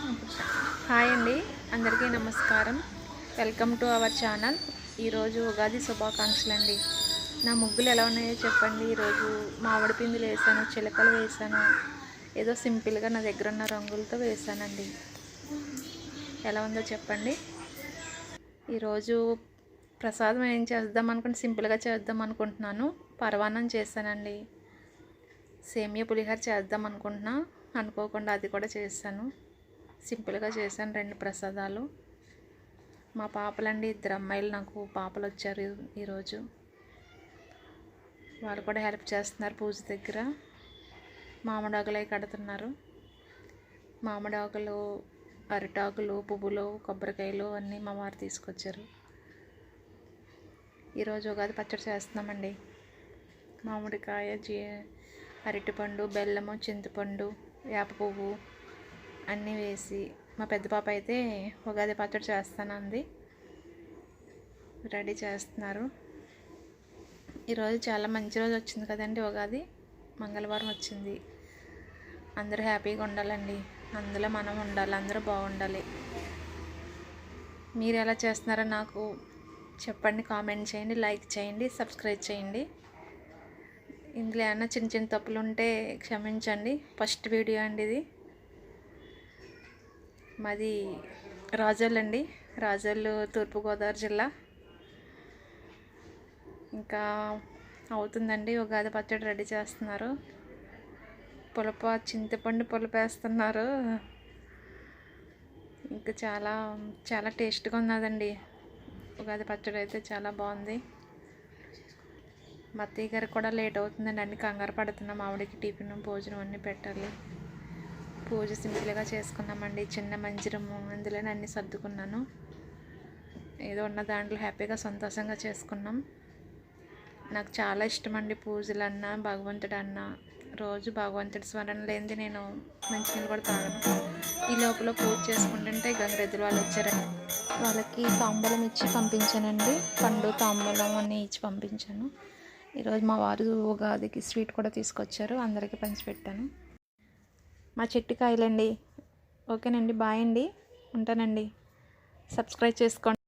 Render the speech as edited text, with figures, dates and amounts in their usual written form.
Hi అండి, అందరికీ నమస్కారం. Welcome to our channel. ఈరోజు ఉగాది శుభాకాంక్షలు అండి. నా ముగ్గులు ఎలా ఉన్నాయో చెప్పండి. ఈరోజు మామిడి పిందులు వేసాను, చిలకలు వేసాను. ఏదో సింపుల్గా నా దగ్గర ఉన్న రంగులతో వేసానండి. ఎలా ఉందో చెప్పండి. ఈరోజు ప్రసాదం ఏం చేద్దాం అనుకుంటే సింపుల్గా చేద్దాం అనుకుంటున్నాను. పరవాన్నం చేశానండి. సేమియా పులిహోర చేద్దాం అనుకోకుండా అది కూడా చేశాను. సింపుల్గా చేశాను 2 ప్రసాదాలు. మా పాపలండి, 2 అమ్మాయిలు నాకు పాపలు వచ్చారు ఈరోజు. వాళ్ళు కూడా హెల్ప్ చేస్తున్నారు పూజ దగ్గర. మామిడాకులు అవి కడుతున్నారు. మామిడాకులు, అరిటాకులు, పువ్వులు, కొబ్బరికాయలు అన్నీ మా వారు తీసుకొచ్చారు. ఈరోజు ఉగాది పచ్చడి చేస్తున్నామండి. మామిడికాయ, అరటిపండు, బెల్లము, చింతపండు, వేప పువ్వు అన్నీ వేసి, మా పెద్ద పాప అయితే ఉగాది పచ్చడి చేస్తానంది. రెడీ చేస్తున్నారు. ఈరోజు చాలా మంచి రోజు వచ్చింది కదండి. ఉగాది మంగళవారం వచ్చింది. అందరూ హ్యాపీగా ఉండాలండి. అందులో మనం ఉండాలి. అందరూ బాగుండాలి. మీరు ఎలా చేస్తున్నారో నాకు చెప్పండి. కామెంట్ చేయండి, లైక్ చేయండి, సబ్స్క్రైబ్ చేయండి. ఇందులో ఏమైనా చిన్న చిన్న తప్పులు ఉంటే క్షమించండి. ఫస్ట్ వీడియో అండి ఇది. మాది రాజోల్ అండి. రాజోల్ తూర్పుగోదావరి జిల్లా. ఇంకా అవుతుందండి. ఉగాది పచ్చడి రెడీ చేస్తున్నారు. చింతపండు పులుపు వేస్తున్నారు. ఇంకా చాలా చాలా టేస్ట్గా ఉన్నదండి. ఉగాది పచ్చడి అయితే చాలా బాగుంది. మా అత్తయ్య గారికి కూడా లేట్ అవుతుందండి. అన్ని కంగారు పడుతున్నాం. ఆవిడకి టిఫిన్, భోజనం అన్నీ పెట్టాలి. పూజ సింపుల్గా చేసుకున్నామండి. చిన్న మందిరము, అందులోనే అన్నీ సర్దుకున్నాను. ఏదో ఉన్న దాంట్లో హ్యాపీగా సంతోషంగా చేసుకున్నాం. నాకు చాలా ఇష్టం అండి పూజలు అన్నా, భగవంతుడు అన్నా. రోజు భగవంతుడి స్మరణ లేనిది నేను మంచినీళ్ళు కూడా తాగను. ఈ లోపల పూజ చేసుకుంటుంటే గంగరెద్దులు వాళ్ళు వచ్చారండి. వాళ్ళకి తాంబూలం ఇచ్చి పంపించానండి. పండు, తాంబూలం అన్నీ ఇచ్చి పంపించాను. ఈరోజు మా వారు ఉగాదికి స్వీట్ కూడా తీసుకొచ్చారు. అందరికీ పంచిపెట్టాను. మా చెట్టు కాయలండి. ఓకేనండి, బాయ్ అండి, ఉంటానండి. సబ్స్క్రైబ్ చేసుకోండి.